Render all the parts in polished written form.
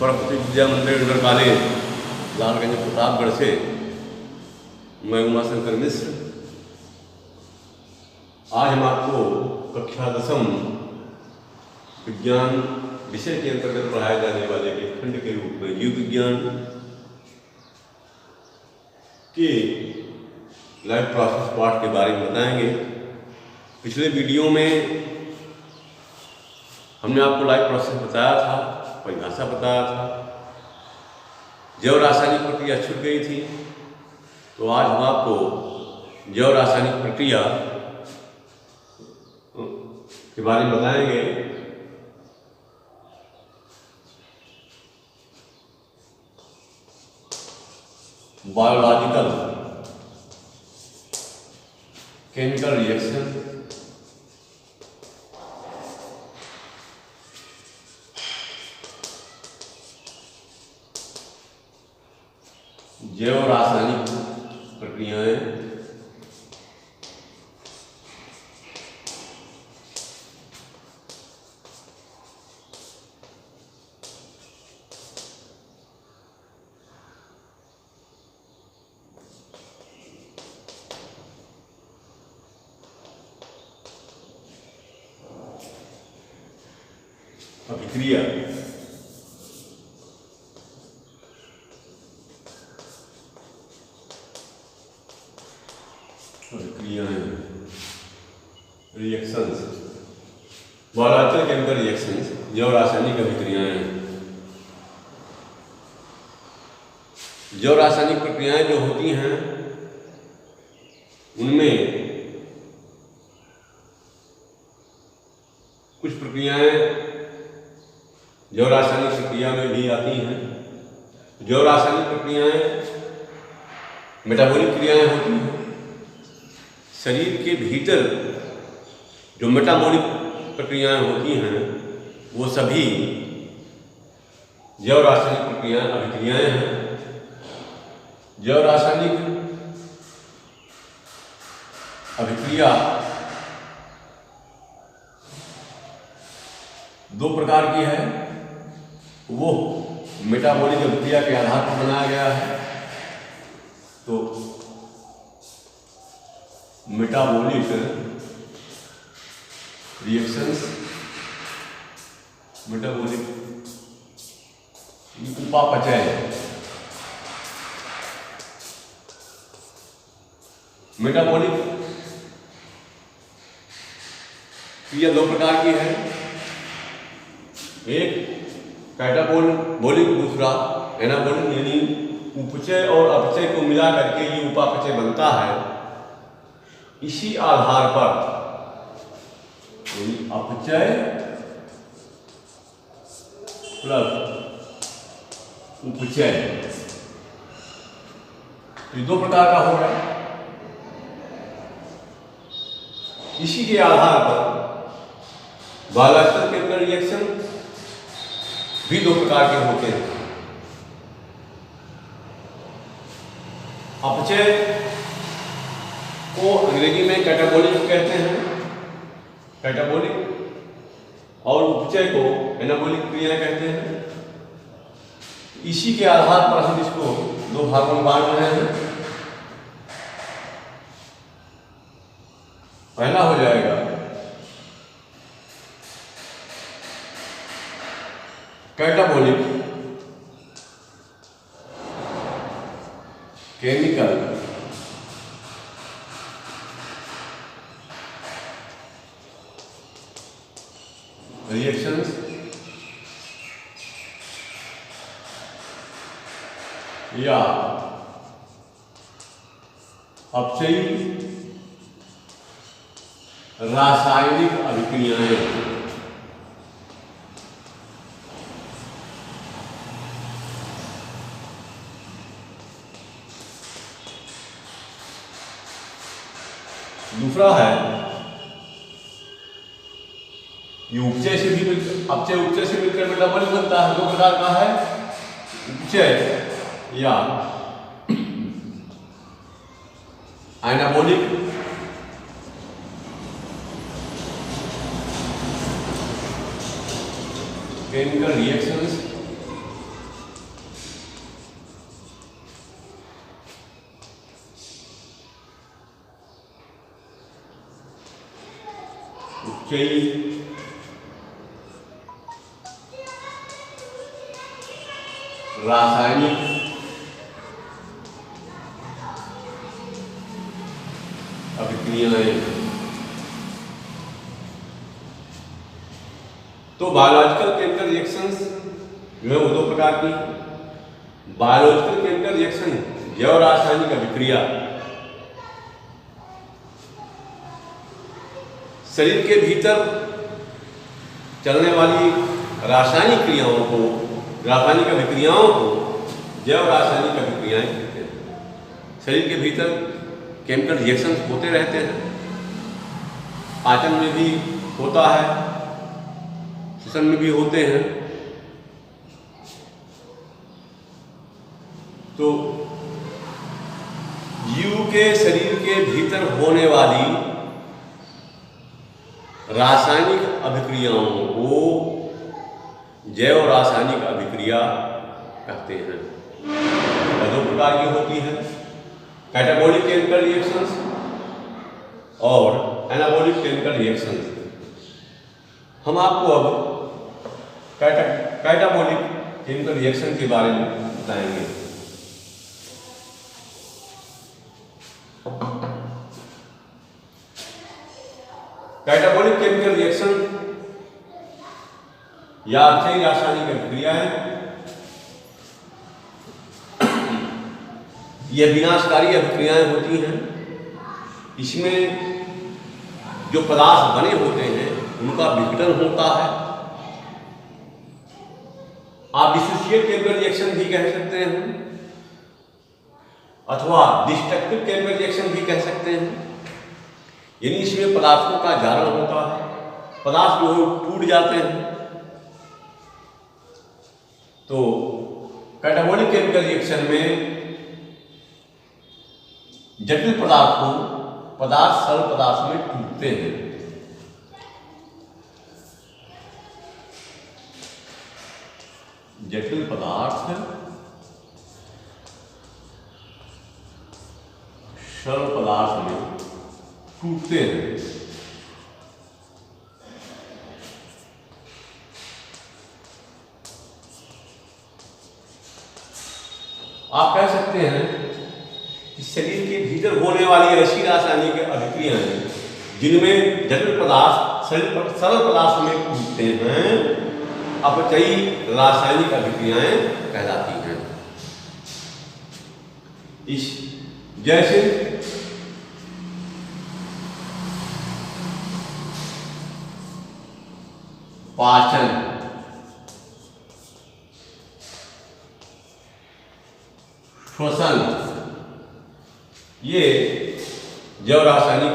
सरस्वती विद्या मंदिर inter college Lalganj Pratapgarh से मैं उमाशंकर मिश्र। आज हम आपको कक्षा 10 विज्ञान विषय के अंतर्गत पढ़ाए जाने वाले एक खंड के रूप में जीव विज्ञान के लाइफ प्रोसेस पार्ट के बारे में बताएंगे। पिछले वीडियो में हमने आपको लाइफ प्रोसेस बताया था, परिभाषा बताया था, जैव रासायनिक प्रक्रिया छूट गई थी। तो आज हम आपको जैव रासायनिक प्रक्रिया के बारे में बताएंगे। बायोलॉजिकल केमिकल रिएक्शन, जैव रासायनिक प्रक्रियाएं, अभिक्रिया, रिएक्शंस, बायोलॉजिकल केमिकल रिएक्शंस, जैव रासायनिक अभिक्रियाएं। जैव रासायनिक प्रक्रियाएं जो होती हैं उनमें कुछ प्रक्रियाएं जैव रासायनिक प्रक्रिया में भी आती हैं। जैव रासायनिक प्रक्रियाएं मेटाबॉलिक क्रियाएं होती हैं। शरीर के भीतर जो मेटाबॉलिक प्रक्रियाएं होती हैं वो सभी जैव रासायनिक प्रक्रियाएं अभिक्रियाएं हैं। जैव रासायनिक अभिक्रिया दो प्रकार की है। वो मेटाबॉलिक अभिक्रिया के आधार पर बनाया गया है। तो मेटाबॉलिक रिएक्शंस, मेटाबॉलिक उपापचय, मेटाबॉलिक क्रिया दो प्रकार की है। एक कैटाबोलिक, दूसरा एनाबोलिक, यानी उपचय और अपचय को मिला करके ये उपापचय बनता है। इसी आधार पर अपचय प्लस उपचय, ये दो प्रकार का हो गया। इसी के आधार पर बायोलॉजिकल केमिकल रिएक्शन भी दो प्रकार के होते हैं। अपचय को अंग्रेजी में कैटाबोलिक कहते हैं, कैटाबोलिक, और उपचय को एनाबोलिक क्रिया कहते हैं। इसी के आधार पर हम इसको दो भागों में बांट रहे हैं। पहला हो जाएगा कैटाबोलिक केमिकल रिएक्शंस, या अपचयी रासायनिक अभिक्रियाएं। दूसरा है ये उपचय से भी अपचय उपचय से मिलकर मेटाबॉलिक बनता है। दो प्रकार का है, उपचय या एनाबॉलिक। केमिकल रिएक्शंस कई रासायनिक अभिक्रियाएं। तो बायोलॉजिकल केमिकल रिएक्शंस जो है वो दो प्रकार की। बायोलॉजिकल केमिकल रिएक्शन जैव रासायनिक अभिक्रिया शरीर के भीतर चलने वाली रासायनिक क्रियाओं को, रासायनिक अभिक्रियाओं को जैव रासायनिक अभिक्रियाएं कहते हैं। शरीर के भीतर केमिकल रिएक्शंस होते रहते हैं, पाचन में भी होता है, श्वसन में भी होते हैं। तो जीव के शरीर के भीतर होने वाली रासायनिक अभिक्रियाओं को जैव रासायनिक अभिक्रिया कहते हैं। दो प्रकार की होती है, कैटाबॉलिक केमिकल रिएक्शंस और एनाबॉलिक केमिकल रिएक्शंस। हम आपको अब कैटाबॉलिक केमिकल रिएक्शन के बारे में बताएंगे। कैटाबॉलिक केमिकल रिएक्शन या अक्षय रासायनिक अभिक्रिया है। यह विनाशकारी अभिक्रियाएं होती हैं। इसमें जो पदार्थ बने होते हैं उनका विघटन होता है। आप डिसोसिएट केमिकल रिएक्शन भी कह सकते हैं अथवा डिस्ट्रक्टिव केमिकल रिएक्शन भी कह सकते हैं। यानी इसमें पदार्थों का जारण होता है, पदार्थ जो टूट जाते हैं। तो कैटाबॉलिक केमिकल रिएक्शन में जटिल पदार्थ सरल पदार्थ में टूटते हैं। जटिल पदार्थ सरल पदार्थ में टूटते हैं। आप कह सकते हैं कि शरीर के भीतर होने वाली ऐसी रासायनिक अभिक्रियाएं जिनमें जटिल पदार्थ सरल पदार्थ में टूटते हैं, अपचयी रासायनिक अभिक्रियाएं कहलाती हैं। इस जैसे पाचन, श्वसन, ये जैव रासायनिक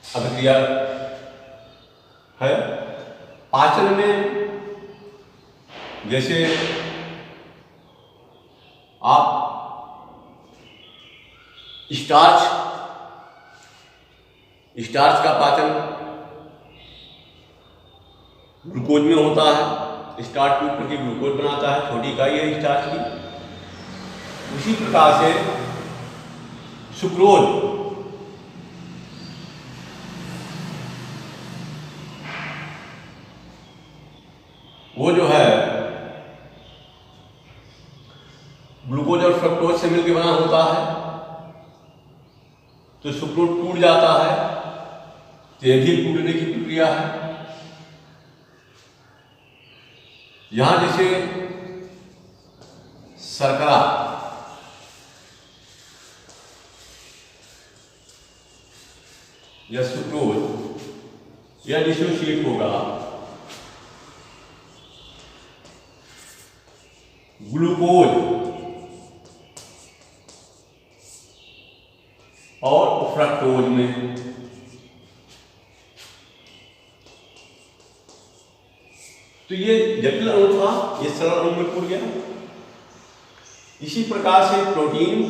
अभिक्रिया है। पाचन में जैसे आप स्टार्च का पाचन ग्लूकोज में होता है। स्टार्च टूट करके ग्लूकोज बनाता है, छोटी इकाई है स्टार्च की। उसी प्रकार से सुक्रोज वो जो है ग्लूकोज और फ्रक्टोज से मिलकर बना होता है। तो सुक्रोज टूट जाता है, तो यह भी टूटने की प्रक्रिया है। यहां जैसे शर्करा या सुक्रोज या डिसोसिएट होगा, ग्लूकोज और फ्रक्टोज में। तो ये जटिल अणु था, ये सरल अणु में टूट गया। इसी प्रकार से प्रोटीन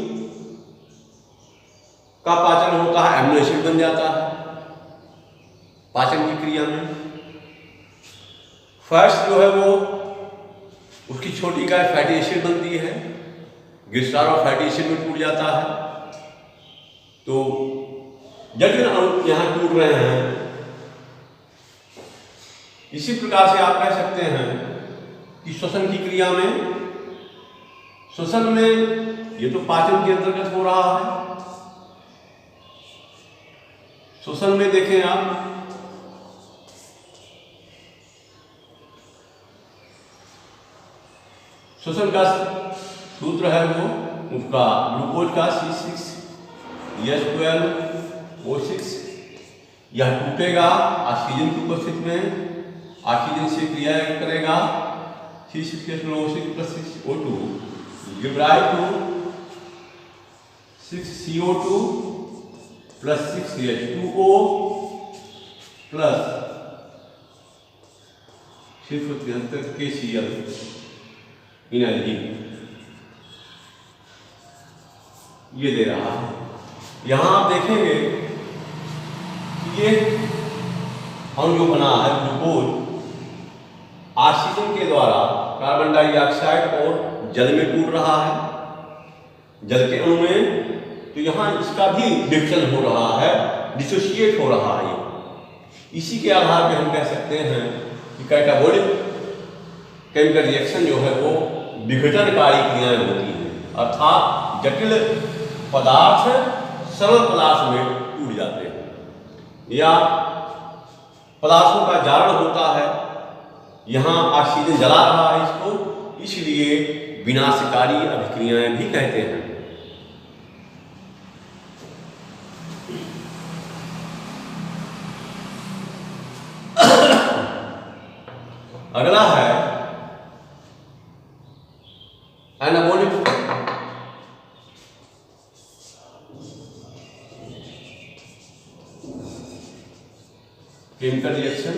का पाचन होता है, एमिनो एसिड बन जाता है पाचन की क्रिया में। फैट्स जो है वो उसकी छोटी इकाई फैटी एसिड बनती है, ग्लिसरॉल और फैटी एसिड में टूट जाता है। तो जटिल अणु यहाँ टूट रहे हैं इसी प्रकार से आप कह सकते हैं कि श्वसन की क्रिया में, श्वसन में ये तो पाचन के अंतर्गत हो रहा है। श्वसन में देखें आप, श्वसन का सूत्र है वो उसका ग्लूकोज का C6H12O6, यह टूटेगा ऑक्सीजन की उपस्थिति में, ऑक्सीजन से क्रिया करेगा C6H12O6 + 6O2 give rise to 6CO2 + 6H2O + 673 KCl energy ये दे रहा है। यहां आप देखेंगे कि ये अणु जो बना है ग्लूकोज ऑक्सीजन के द्वारा कार्बन डाइऑक्साइड और जल में टूट रहा है, जल के अणु में, तो यहाँ इसका भी डिफिशन हो रहा है, डिसोसिएट हो रहा है। इसी के आधार पर हम कह सकते हैं कि कैटाबॉलिक केमिकल रिएक्शन जो है वो विघटनकारी क्रियाएं होती हैं, अर्थात जटिल पदार्थ सरल पदार्थ में टूट जाते हैं या पदार्थों का जारण होता है। यहाँ ऑक्सीजन जला रहा है इसको, इसलिए विनाशकारी अभिक्रियाएं भी कहते हैं। अगला है एनाबॉलिक केमिकल रिएक्शन।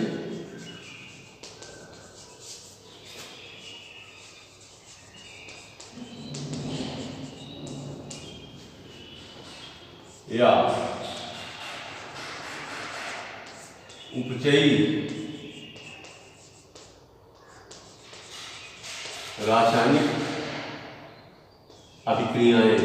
या उपचयी रासायनिक अभिक्रियाएं।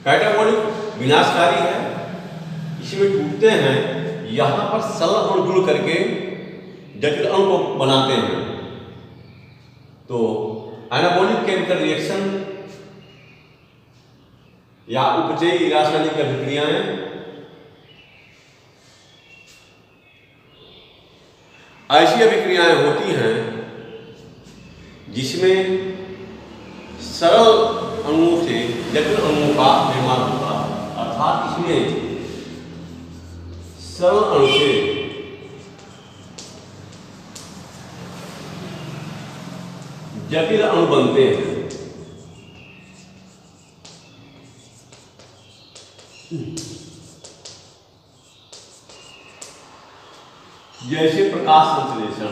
कैटाबॉलिक विनाशकारी है, इसमें टूटते हैं, यहां पर सरल अणु जुड़ करके जटिल अणु को बनाते हैं। तो एनाबॉलिक केमिकल रिएक्शन या उपचयी रासायनिक अभिक्रियाएं ऐसी अभिक्रियाएं होती हैं जिसमें सरल अणुओं से जटिल अणुओं का निर्माण होता है, अर्थात इसमें सरल अणु से जटिल अणु बनते हैं। जैसे प्रकाश संश्लेषण,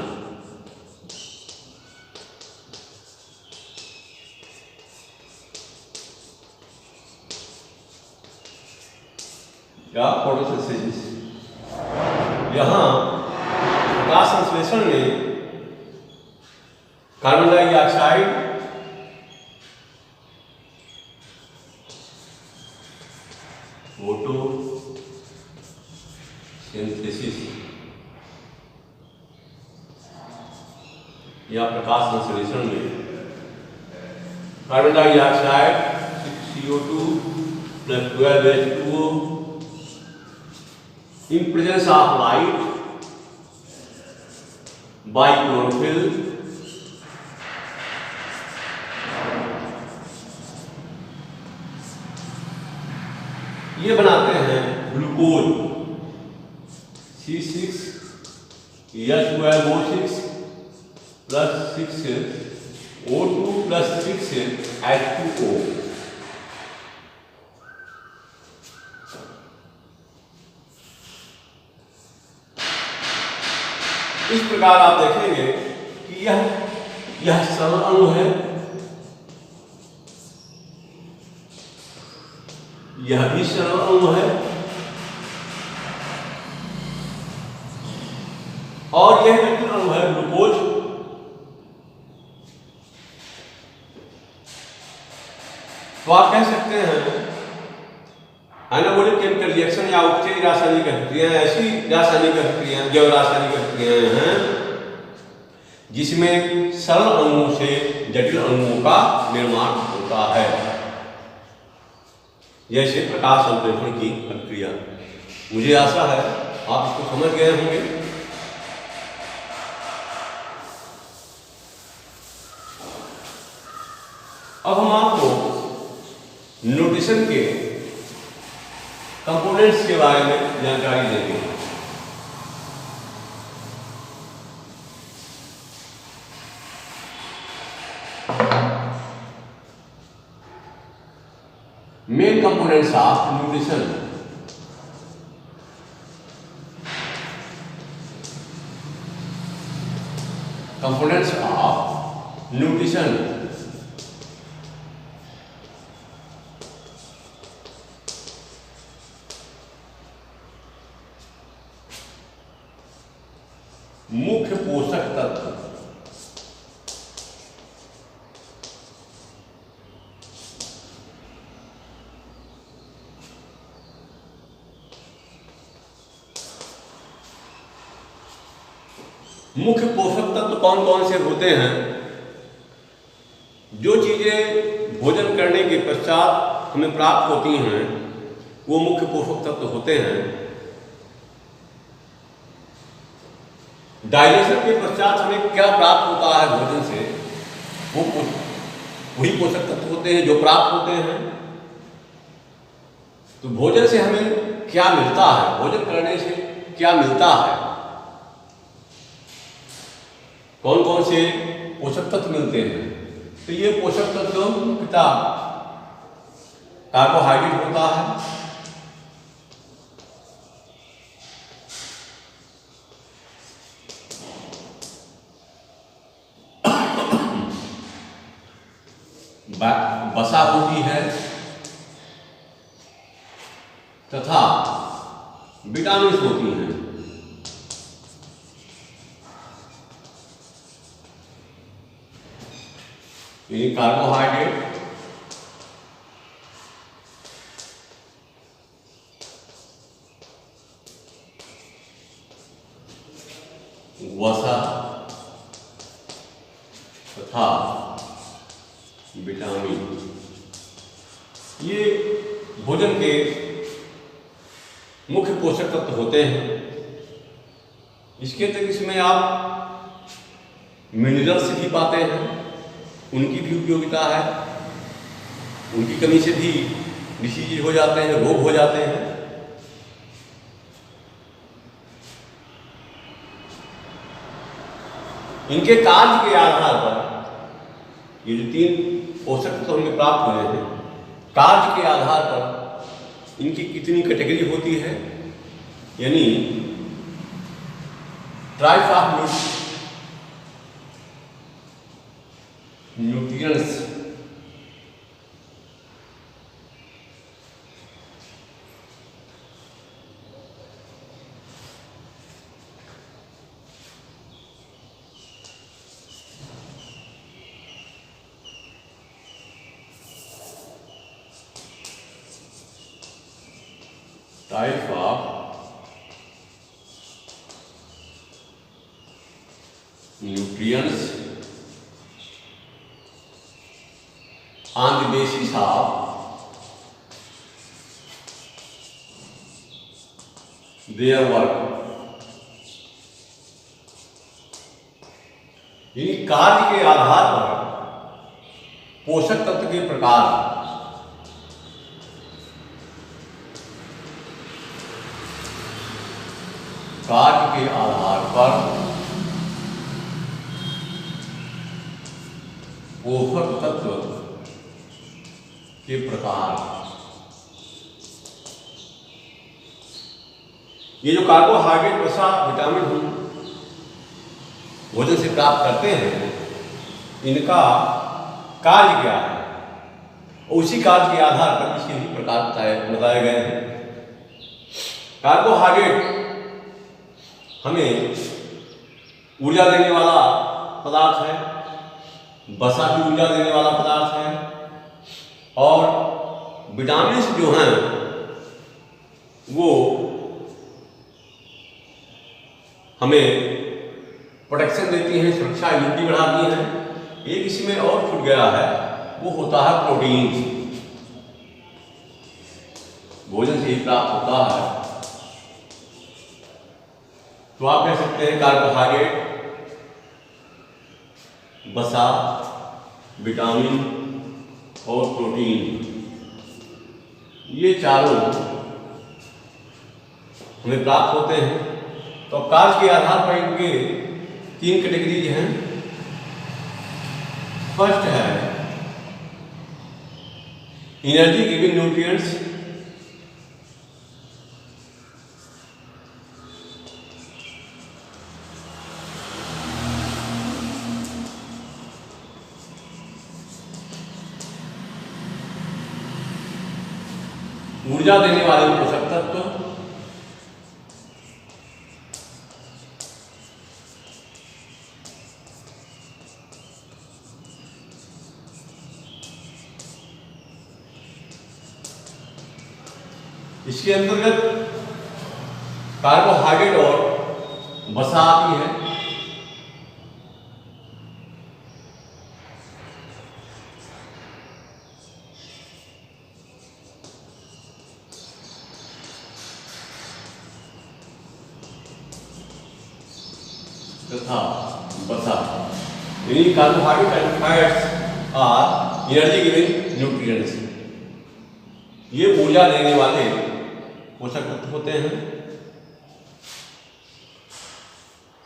या फोटोसिंथेसिस। यहां प्रकाश संश्लेषण में कार्बन डाइऑक्साइड फोटोसिंथेसिस या प्रकाश संश्लेषण में carbon dioxide 6CO2 + 12H2O in presence of light by chlorophyll ये बनाते हैं ग्लूकोज C6H12O6 + 6O2 + 6H2O। इस प्रकार आप देखेंगे कि यह सरल अणु है, यह भी सरल अणु है और यह जटिल अणु है ग्लूकोज। तो आप कह सकते हैं एनाबॉलिक केमिकल रिएक्शन या उत्तेजित रासायनिक प्रतिक्रियाएं ऐसी रासायनिक प्रतिक्रियाएं, जैव रासायनिक प्रतिक्रियाएं हैं जिसमें सरल अणुओं से जटिल अणुओं का निर्माण होता है, जैसे प्रकाश संश्लेषण की प्रक्रिया। मुझे आशा है आप इसको समझ गए होंगे। अब हम आपको न्यूट्रिशन के कंपोनेंट्स के बारे में जानकारी देंगे। Main components of nutrition. Components of nutrition. मुख्य पोषक तत्व। मुख्य पोषक तत्व कौन कौन से होते हैं? जो चीजें भोजन करने के पश्चात हमें प्राप्त होती हैं वो मुख्य पोषक तत्व होते हैं। डाइजेशन के पश्चात हमें क्या प्राप्त होता है भोजन से, वो वही पोषक तत्व होते हैं जो प्राप्त होते हैं। तो भोजन से हमें क्या मिलता है, भोजन करने से क्या मिलता है, कौन कौन से पोषक तत्व मिलते हैं? तो ये पोषक तत्व मुख्यतः कार्बोहाइड्रेट होता है, वसा होती है तथा विटामिन होती हैं। ये कार्बोहाइड्रेट, वसा तथा विटामिन, ये भोजन के मुख्य पोषक तत्व होते हैं। इसके तहत इसमें आप मिनरल्स भी पाते हैं, उनकी भी उपयोगिता है। उनकी कमी से भी डिसीज हो जाते हैं, रोग हो जाते हैं। इनके कार्य के आधार पर ये जो 3 पोषक तत्व हमें प्राप्त हुए हैं, कार्य के आधार पर इनकी कितनी कैटेगरी होती है, यानी type of nutrients. Type of nutrients on the basis of their work, यानी कार्य के आधार पर पोषक तत्व के प्रकार कार्य के आधार पर पोषक तत्व के प्रकार। ये जो कार्बोहाइड्रेट, वसा, विटामिन हम भोजन से प्राप्त करते हैं, इनका कार्य क्या है, उसी कार्य के आधार पर इसके भी प्रकार बताए गए हैं। कार्बोहाइड्रेट हमें ऊर्जा देने वाला पदार्थ है, वसा भी ऊर्जा देने वाला पदार्थ है, और विटामिन्स जो हैं वो हमें प्रोटेक्शन देती हैं, सुरक्षा इम्यूनिटी बढ़ाती हैं। एक इसमें और छूट गया है, वो होता है प्रोटीन। भोजन से ही प्राप्त होता है। तो आप कह सकते हैं कार्बोहाइड्रेट, वसा, विटामिन और प्रोटीन, ये चारों हमें प्राप्त होते हैं। तो कार्ब के आधार पर इनके 3 कैटेगरीज हैं। फर्स्ट है एनर्जी गिविंग न्यूट्रिएंट्स, ऊर्जा देने वाले पोषक तत्व। इसके अंतर्गत कार्बोहाइड्रेट और वसा आती है। तथा वसा, यानी carbohydrate and fats are energy giving nutrients. ये ऊर्जा देने वाले पोषक तत्व होते हैं।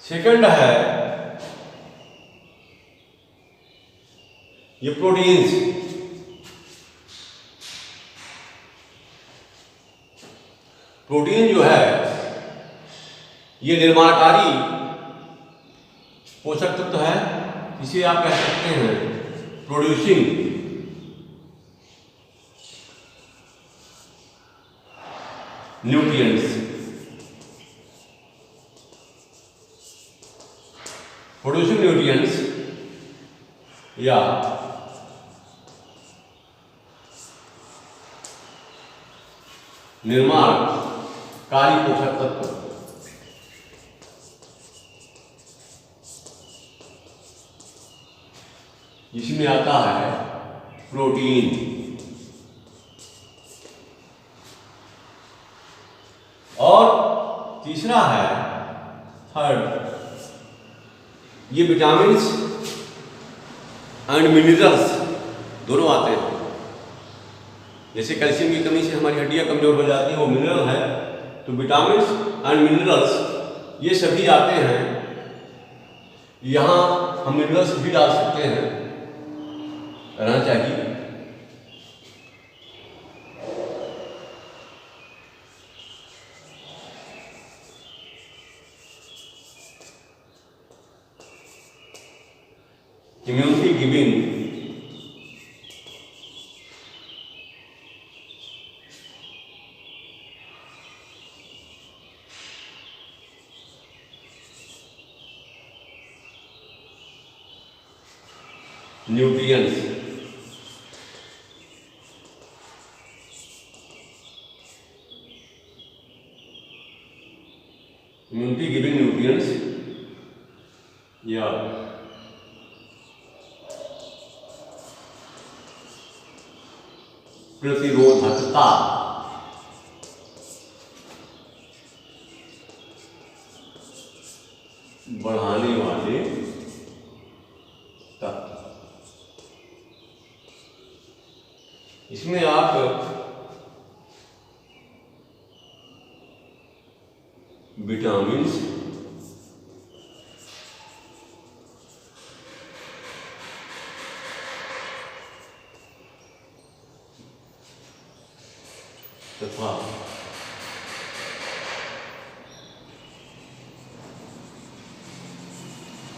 सेकंड है ये प्रोटीन्स। प्रोटीन जो है ये निर्माणकारी पोषक तत्व है, इसे आप कह सकते हैं प्रोड्यूसिंग न्यूट्रिएंट्स। प्रोड्यूसिंग न्यूट्रिएंट्स या निर्माणकारी पोषक तत्व। इसमें आता है प्रोटीन, और तीसरा है थर्ड ये विटामिन्स एंड मिनरल्स दोनों आते हैं। जैसे कैल्शियम की कमी से हमारी हड्डियां कमजोर हो जाती हैं, वो मिनरल है। तो विटामिन्स एंड मिनरल्स ये सभी आते हैं। यहाँ हम मिनरल्स भी डाल सकते हैं, रहना चाहिए। Immunity giving nutrients. Immunity giving nutrients या प्रतिरोधकता बढ़ाने वाले तत्व। इसमें आप विटामिन्स, तथा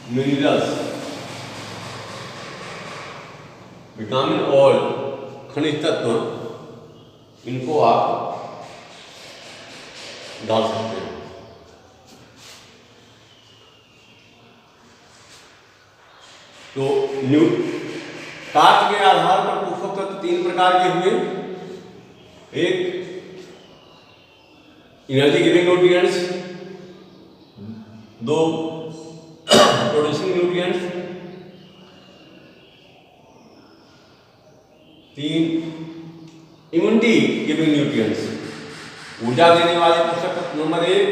मिनरल्स, विटामिन और खनिज तत्व, इनको आप डाल सकते हैं। तो कार्ब के आधार पर पोषक तत्व 3 प्रकार के हुए। एक energy giving nutrients, 2 producing nutrients, 3 immunity giving nutrients, ऊर्जा देने वाले पोषक तत्व नंबर 1,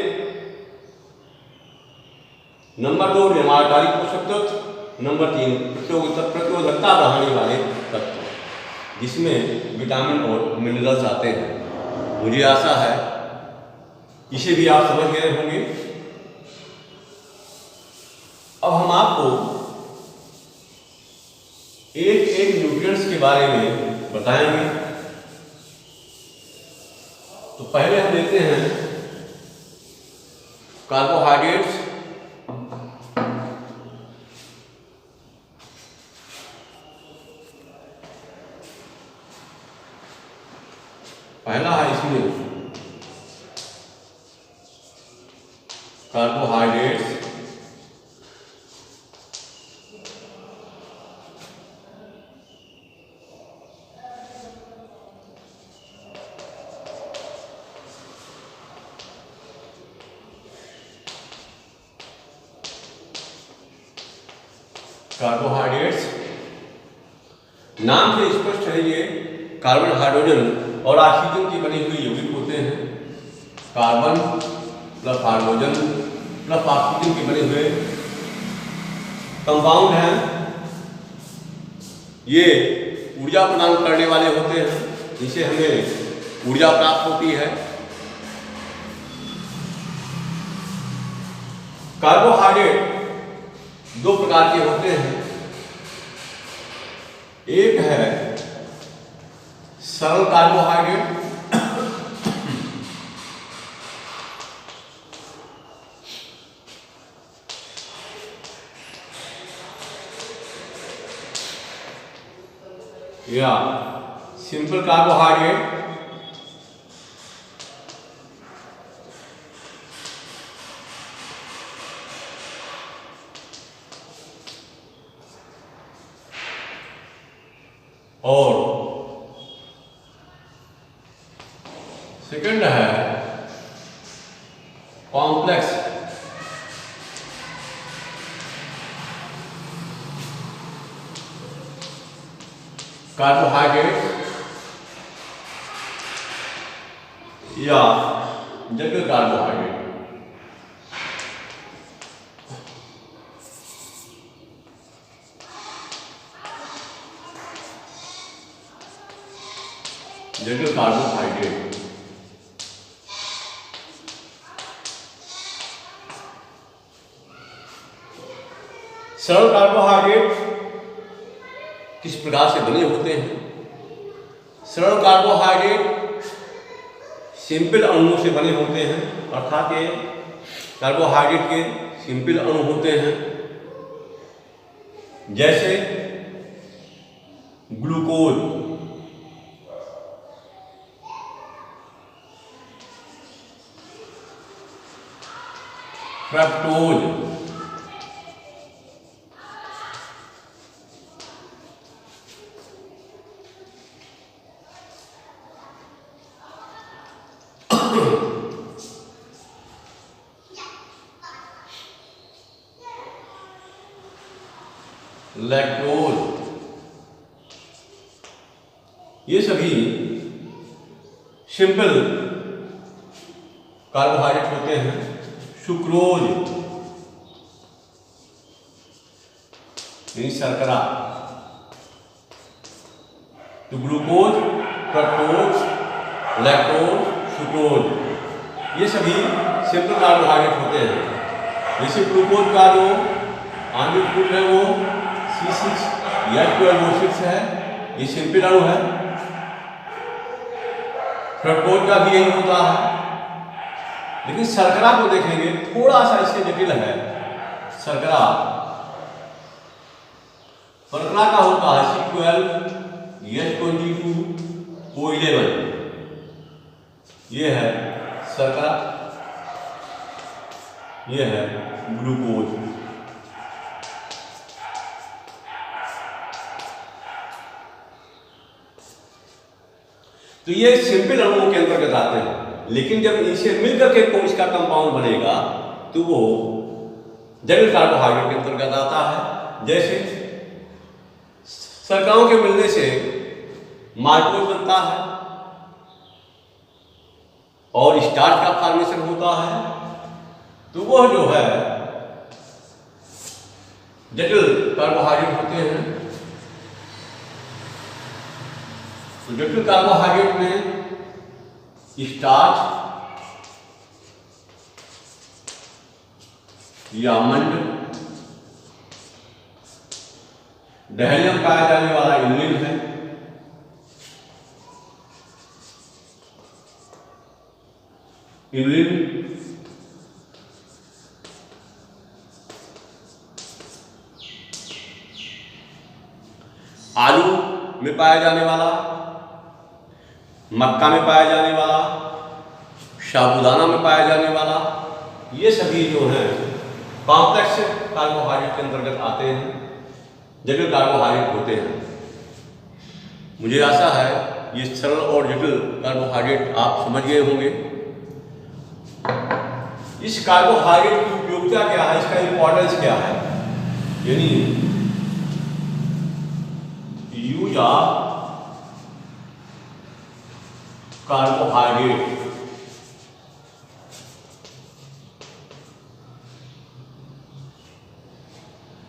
नंबर 2 निवारकारी पोषक तत्व, नंबर 3 प्रतिरोधकता बढ़ाने वाले तत्व, जिसमें विटामिन और मिनरल्स आते हैं। मुझे आशा है इसे भी आप समझ गए होंगे। अब हम आपको एक एक न्यूट्रिएंट्स के बारे में बताएंगे। तो पहले हम लेते हैं कार्बोहाइड्रेट्स। पहला है इसमें कार्बोहाइड्रेट्स। कार्बोहाइड्रेट्स नाम से स्पष्ट है, ये कार्बन, हाइड्रोजन और ऑक्सीजन की बनी हुई यौगिक होते हैं। Carbon plus hydrogen plus oxygen के बने हुए कंपाउंड हैं। ये ऊर्जा प्रदान करने वाले होते हैं, जिससे हमें ऊर्जा प्राप्त होती है। कार्बोहाइड्रेट 2 प्रकार के होते हैं। एक है सरल कार्बोहाइड्रेट, या सिंपल कार्बोहाइड्रेट। और सेकंड है कॉम्प्लेक्स कार्बोहाइड्रेट या जटिल कार्बोहाइड्रेट। जटिल कार्बोहाइड्रेट सरल कार्बोहाइड्रेट किस प्रकार से बने होते हैं? सरल कार्बोहाइड्रेट सिंपल अणुओं से बने होते हैं, अर्थात ये कार्बोहाइड्रेट के सिंपल अणु होते हैं, जैसे ग्लूकोज, फ्रक्टोज, लैक्टोज, ये सभी सिंपल कार्बोहाइड्रेट होते हैं। सुक्रोज यानी शर्करा, तो ग्लूकोज, फ्रक्टोज, लैक्टोज, सुक्रोज ये सभी सिंपल कार्बोहाइड्रेट होते हैं। जैसे ग्लूकोज का जो आणविक ग्रुप है वो C6H12O6 है, ये सिंपल अणु है। फ्रक्टोज का भी यही होता है, लेकिन शर्करा को देखेंगे थोड़ा सा इससे जटिल है। शर्करा का होता है C12H22O11, ये है शर्करा, ये है ग्लूकोज। तो ये सिंपल अणुओं के अंतर्गत आते हैं, लेकिन जब इनसे मिलकर के कोई इसका कंपाउंड बनेगा तो वो जटिल कार्बोहाइड्रेट के अंतर्गत आता है। जैसे शर्कराओं के मिलने से माल्टोज बनता है और स्टार्च का फॉर्मेशन होता है, तो वह जो है जटिल कार्बोहाइड्रेट होते हैं। तो जटिल कार्बोहाइड्रेट में स्टार्च या आमंड, दहलिया में पाया जाने वाला इनुलिन है, इनुलिन आलू में पाया जाने वाला, मक्का में पाया जाने वाला, साबूदाना में पाया जाने वाला, ये सभी जो हैं कॉम्प्लेक्स कार्बोहाइड्रेट के अंतर्गत आते हैं, जटिल कार्बोहाइड्रेट होते हैं। मुझे आशा है ये सरल और जटिल कार्बोहाइड्रेट आप समझ गए होंगे। इस कार्बोहाइड्रेट की उपयोगिता क्या है, इसका इंपॉर्टेंस क्या है, यानी यूज ऑफ कार्बोहाइड्रेट।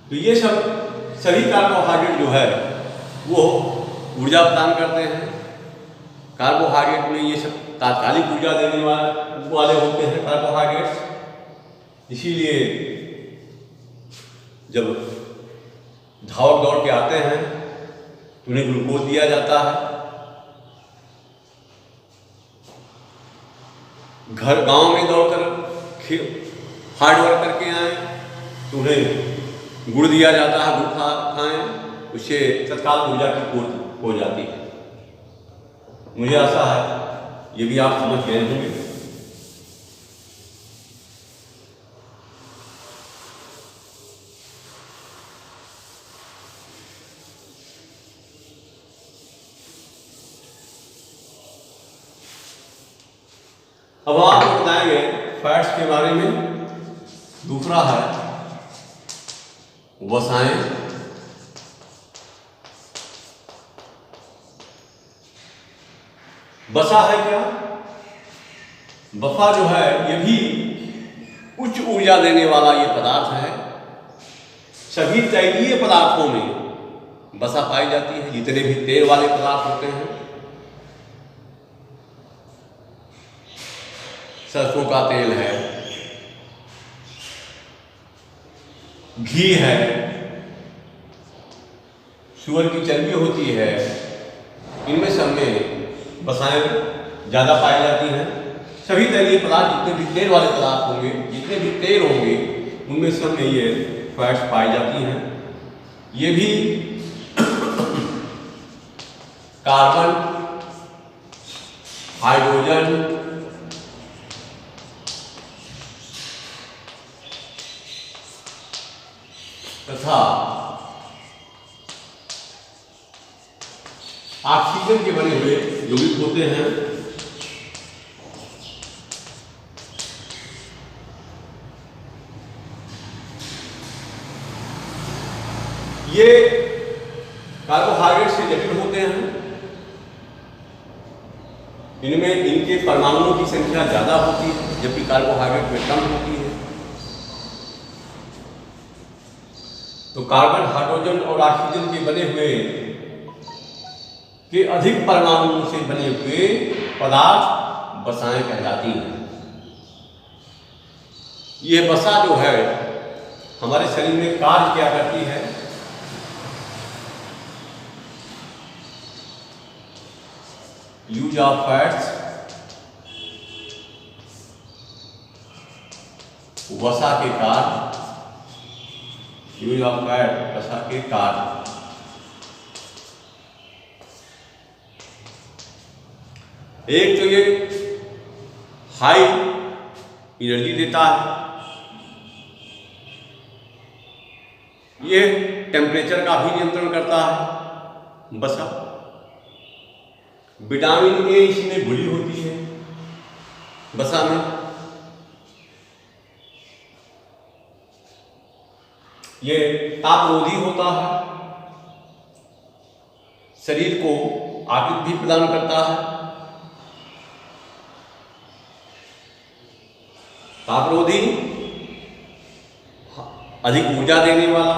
तो ये सब सभी कार्बोहाइड्रेट जो है वो ऊर्जा प्रदान करते हैं। कार्बोहाइड्रेट में ये सब तात्कालिक ऊर्जा देने वाले होते हैं कार्बोहाइड्रेट्स। इसीलिए जब धावक दौड़ के आते हैं तो उन्हें ग्लूकोज दिया जाता है। घर गांव में दौड़कर हार्ड वर्क करके आए तो उन्हें गुड़ दिया जाता है, गुड़ खाएं, उससे तत्काल ऊर्जा की पूर्ति हो जाती है। मुझे आशा है ये भी आप समझ गए होंगे। अब आपको बताएंगे फैट्स के बारे में। दूसरा है वसाएं। वसा है क्या? वसा जो है ये भी उच्च ऊर्जा देने वाला ये पदार्थ है। सभी तैलीय पदार्थों में वसा पाई जाती है, जितने भी तेल वाले पदार्थ होते हैं। सरसों का तेल है, घी है, सूअर की चर्बी होती है, इनमें सब में वसाएं ज़्यादा पाई जाती हैं। सभी तैलीय पदार्थ जितने भी तेल वाले पदार्थ होंगे, जितने भी तेल होंगे, उनमें सब में ये फैट्स पाई जाती हैं। ये भी कार्बन, हाइड्रोजन, तथा ऑक्सीजन के बने हुए यौगिक होते हैं। ये कार्बोहाइड्रेट से जटिल होते हैं। इनमें इनके परमाणुओं की संख्या ज्यादा होती है, जबकि कार्बोहाइड्रेट में कम होती है। तो कार्बन, हाइड्रोजन और ऑक्सीजन के बने हुए के अधिक परमाणुओं से बने हुए पदार्थ वसाएं कहलाती हैं। यह वसा जो है हमारे शरीर में कार्य क्या करती है? यूज ऑफ फैट्स, वसा के कार्य, यूज ऑफ फैट, वसा के कार्य। एक तो ये हाई एनर्जी देता है, ये टेम्परेचर का भी नियंत्रण करता है वसा। विटामिन ए इसमें घुली होती है वसा में। ये तापरोधी होता है, शरीर को आकृति भी प्रदान करता है। तापरोधी, अधिक ऊर्जा देने वाला।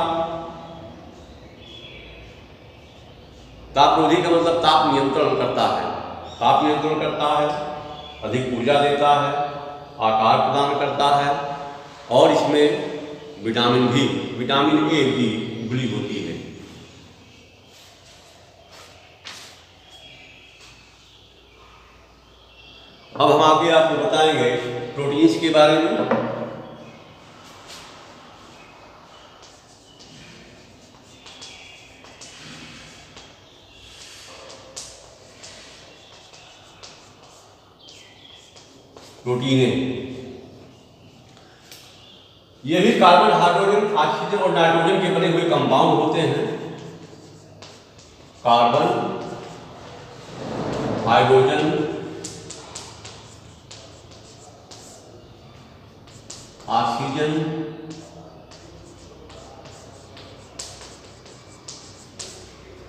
तापरोधी का मतलब ताप नियंत्रण करता है, ताप नियंत्रण करता है, अधिक ऊर्जा देता है, आकार प्रदान करता है, और इसमें विटामिन ए भी घुली होती है। अब हम आगे आपको बताएंगे प्रोटीन्स के बारे में। प्रोटीनें ये भी कार्बन, हाइड्रोजन, ऑक्सीजन और नाइट्रोजन के बने हुए कंपाउंड होते हैं। कार्बन, हाइड्रोजन, ऑक्सीजन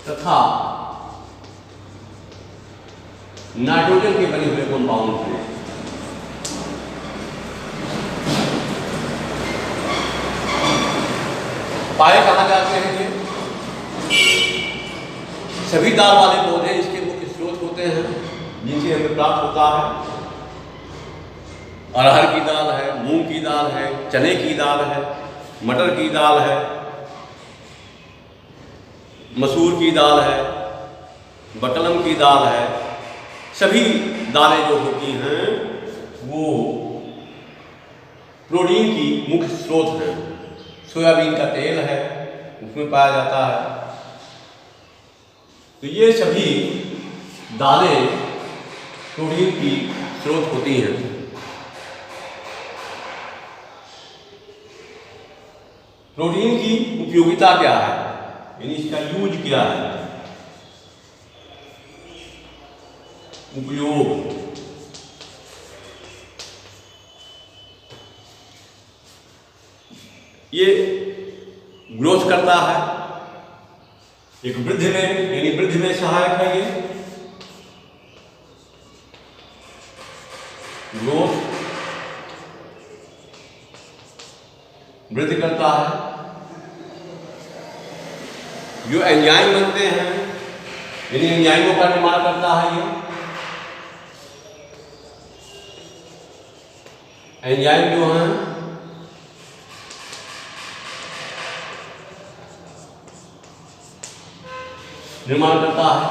तथा नाइट्रोजन के बने हुए कंपाउंड हैं। पाए कहाँ जाते हैं ये? सभी दाल वाले पौधे इसके मुख्य स्रोत होते हैं जिनसे हमें प्राप्त होता है। अरहर की दाल है, मूंग की दाल है, चने की दाल है, मटर की दाल है, मसूर की दाल है, बकलम की दाल है। सभी दालें जो होती हैं वो प्रोटीन की मुख्य स्रोत हैं। सोयाबीन का तेल है, उसमें पाया जाता है। तो ये सभी दालें प्रोटीन की स्रोत होती हैं। प्रोटीन की उपयोगिता क्या है, यानी इसका यूज क्या है? उपयोग, ये ग्रोथ करता है, एक वृद्धि में, यानी वृद्धि में सहायक है। ये ग्रोथ, वृद्धि करता है। जो एंजाइम बनते हैं, यानी एंजाइमों का निर्माण करता है। ये एंजाइम जो हैं निर्माण करता है।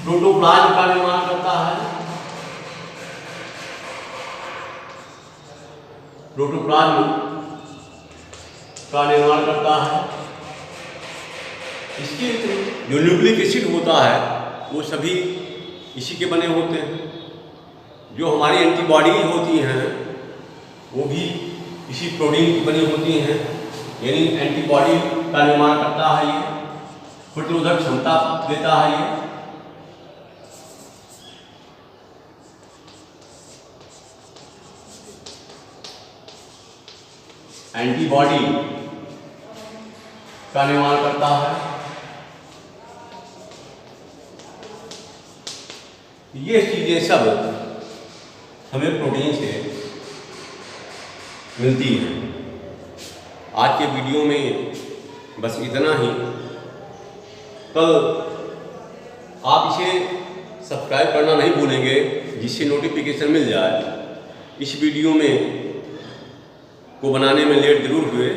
प्रोटोप्लाज्म का निर्माण करता है। प्रोटोप्लाज्म का निर्माण करता है। इसके जो न्यूक्लिक एसिड होता है वो सभी इसी के बने होते हैं। जो हमारी एंटीबॉडी होती हैं वो भी इसी प्रोटीन की बनी होती हैं, यानी एंटीबॉडी का निर्माण करता है। ये प्रतिरोधक क्षमता देता है। ये एंटीबॉडी का निर्माण करता है। ये चीजें सब हमें प्रोटीन से मिलती हैं। आज के वीडियो में बस इतना ही। कल आप इसे सब्सक्राइब करना नहीं भूलेंगे जिससे नोटिफिकेशन मिल जाए। इस वीडियो में को बनाने में लेट जरूर हुए,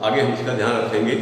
आगे हम इसका ध्यान रखेंगे।